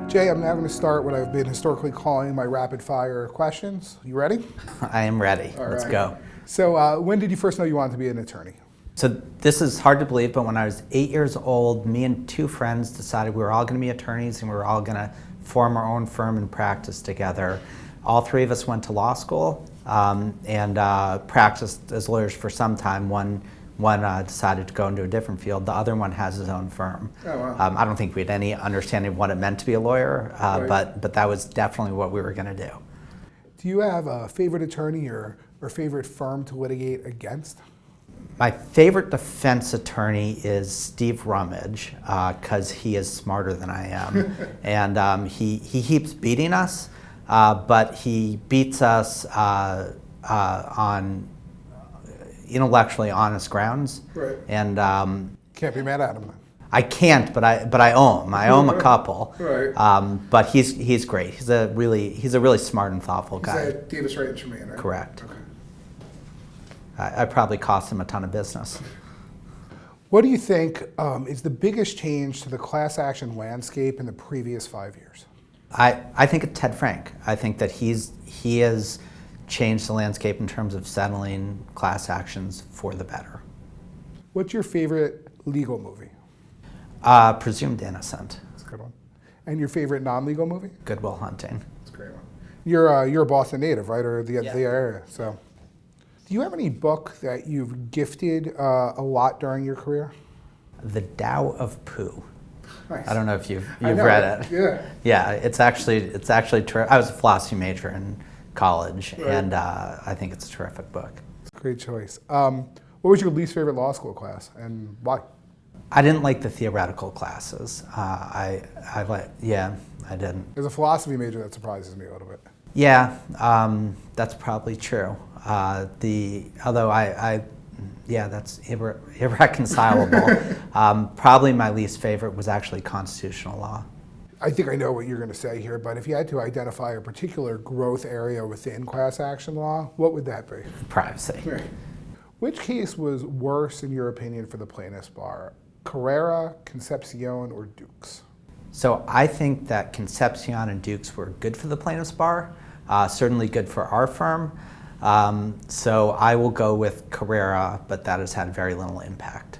Jay, I'm now going to start what I've been historically calling my rapid fire questions. You ready? I am ready. All Let's right. go. So when did you first know you wanted to be an attorney? So this is hard to believe, but when I was 8 years old, me and two friends decided we were all going to be attorneys and we were all going to form our own firm and practice together. All three of us went to law school and practiced as lawyers for some time. One decided to go into a different field. The other one has his own firm. Oh, wow. I don't think we had any understanding of what it meant to be a lawyer, Right. but that was definitely what we were going to do. Do you have a favorite attorney or favorite firm to litigate against? My favorite defense attorney is Steve Rummage because he is smarter than I am. And he keeps beating us, but he beats us on intellectually honest grounds. Right. And Can't be mad at him. I can't, but I owe him. I owe him a couple. Right. But he's great. He's a really smart and thoughtful guy. Is that Davis Wright and Tremaine, right? Correct. Okay. I probably cost him a ton of business. What do you think is the biggest change to the class action landscape in the previous 5 years? I think it's Ted Frank. I think that he has changed the landscape in terms of settling class actions for the better. What's your favorite legal movie? Presumed Innocent. That's a good one. And your favorite non-legal movie? Good Will Hunting. That's a great one. You're a Boston native, right, or the Yeah. area? So, do you have any book that you've gifted a lot during your career? The Tao of Pooh. Nice. I don't know if you've I know read it. Yeah. Yeah, it's actually I was a philosophy major in college, Right. and I think it's a terrific book. It's a great choice. What was your least favorite law school class, and why? I didn't like the theoretical classes. I didn't. As a philosophy major, that surprises me a little bit. Yeah, that's probably true. That's irreconcilable. Probably my least favorite was actually constitutional law. I think I know what you're going to say here, but if you had to identify a particular growth area within class action law, what would that be? Privacy. Right. Which case was worse, in your opinion, for the plaintiff's bar? Carrera, Concepcion, or Dukes? So I think that Concepcion and Dukes were good for the plaintiff's bar, certainly good for our firm. So I will go with Carrera, but that has had very little impact.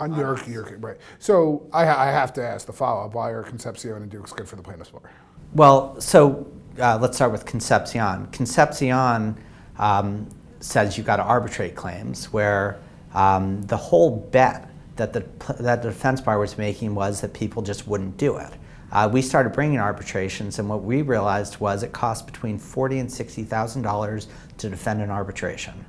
On your right. So I have to ask the follow-up, why are Concepcion and Dukes good for the plaintiff's bar? Well, so let's start with Concepcion. Concepcion says you've got to arbitrate claims, where the whole bet that the defense bar was making was that people just wouldn't do it. We started bringing arbitrations, and what we realized was it cost between $40,000 and $60,000 to defend an arbitration.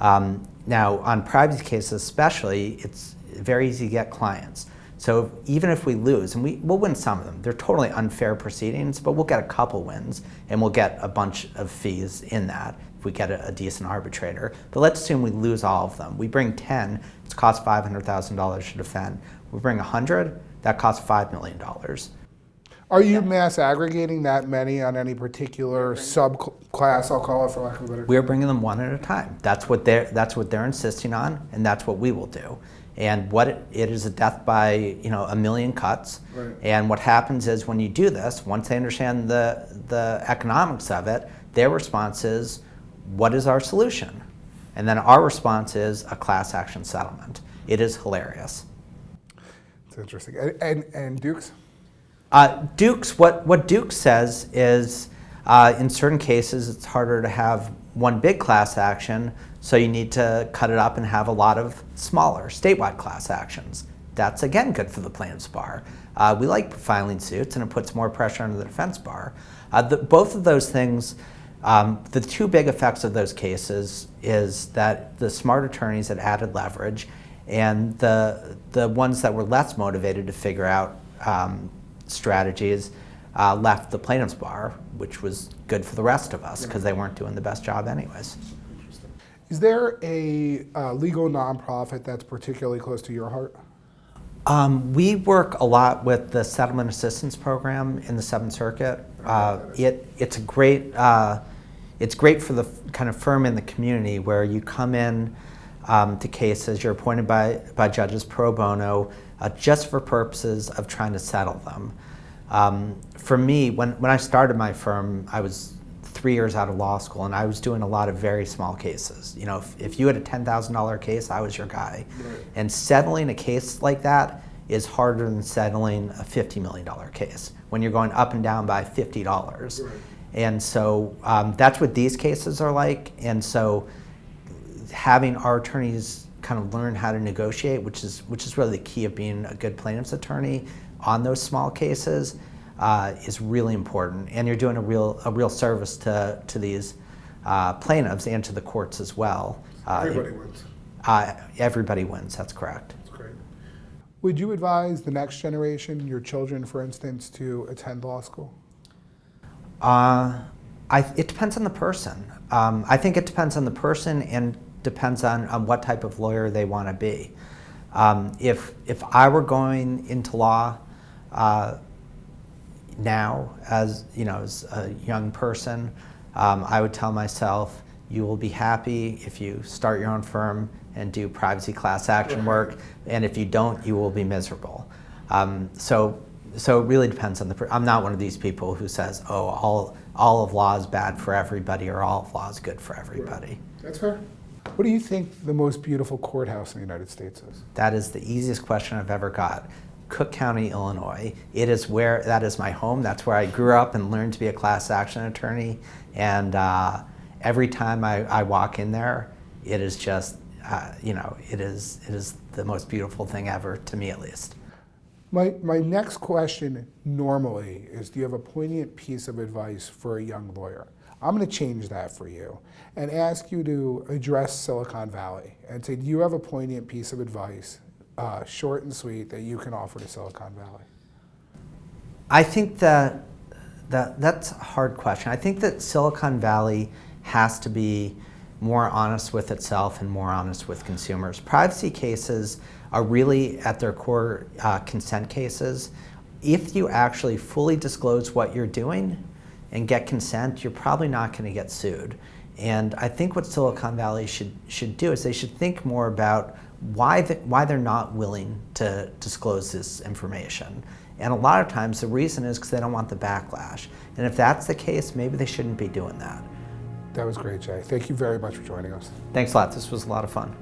Now, on privacy cases especially, it's very easy to get clients. So even if we lose, and we'll win some of them, they're totally unfair proceedings, but we'll get a couple wins, and we'll get a bunch of fees in that if we get a decent arbitrator. But let's assume we lose all of them. We bring 10, it's cost $500,000 to defend. We bring 100, that costs $5 million. Are you mass aggregating that many on any particular subclass, I'll call it, for lack of a better term? We're bringing them one at a time. That's what they're insisting on, and that's what we will do. And what it is a death by a million cuts. Right. And what happens is when you do this, once they understand the economics of it, their response is, what is our solution? And then our response is a class action settlement. It is hilarious. It's interesting. And Dukes? Dukes, what Dukes says is, in certain cases, it's harder to have one big class action, so you need to cut it up and have a lot of smaller statewide class actions. That's, again, good for the plaintiff's bar. We like filing suits, and it puts more pressure on the defense bar. Both of those things, the two big effects of those cases is that the smart attorneys had added leverage, and the ones that were less motivated to figure out strategies left the plaintiff's bar, which was good for the rest of us because they weren't doing the best job anyways. Is there a legal nonprofit that's particularly close to your heart? We work a lot with the Settlement Assistance Program in the Seventh Circuit. It's great for the kind of firm in the community where you come in to cases, you're appointed by judges pro bono just for purposes of trying to settle them. For me, when I started my firm, I was 3 years out of law school, and I was doing a lot of very small cases. You know, if you had a $10,000 case, I was your guy. Right. And settling a case like that is harder than settling a $50 million case when you're going up and down by $50. Right. And so that's what these cases are like. And so having our attorneys kind of learn how to negotiate, which is really the key of being a good plaintiff's attorney on those small cases, is really important. And you're doing a real service to these plaintiffs and to the courts as well. Everybody wins. Everybody wins, that's correct. That's great. Would you advise the next generation, your children, for instance, to attend law school? It depends on the person. I think it depends on the person and depends on what type of lawyer they want to be. If I were going into law now as a young person, I would tell myself, you will be happy if you start your own firm and do privacy class action work, and if you don't, you will be miserable. So it really depends on the I'm not one of these people who says, oh, all of law is bad for everybody or all of law is good for everybody. Right. That's fair. What do you think the most beautiful courthouse in the United States is? That is the easiest question I've ever got. Cook County, Illinois. That is my home. That's where I grew up and learned to be a class action attorney. And every time I walk in there, it is just, it is the most beautiful thing ever, to me at least. My next question normally is, do you have a poignant piece of advice for a young lawyer? I'm going to change that for you and ask you to address Silicon Valley and say, do you have a poignant piece of advice, short and sweet, that you can offer to Silicon Valley? I think that's a hard question. I think that Silicon Valley has to be more honest with itself and more honest with consumers. Privacy cases are really at their core consent cases. If you actually fully disclose what you're doing and get consent, you're probably not going to get sued. And I think what Silicon Valley should do is they should think more about why they're not willing to disclose this information. And a lot of times the reason is because they don't want the backlash. And if that's the case, maybe they shouldn't be doing that. That was great, Jay. Thank you very much for joining us. Thanks a lot. This was a lot of fun.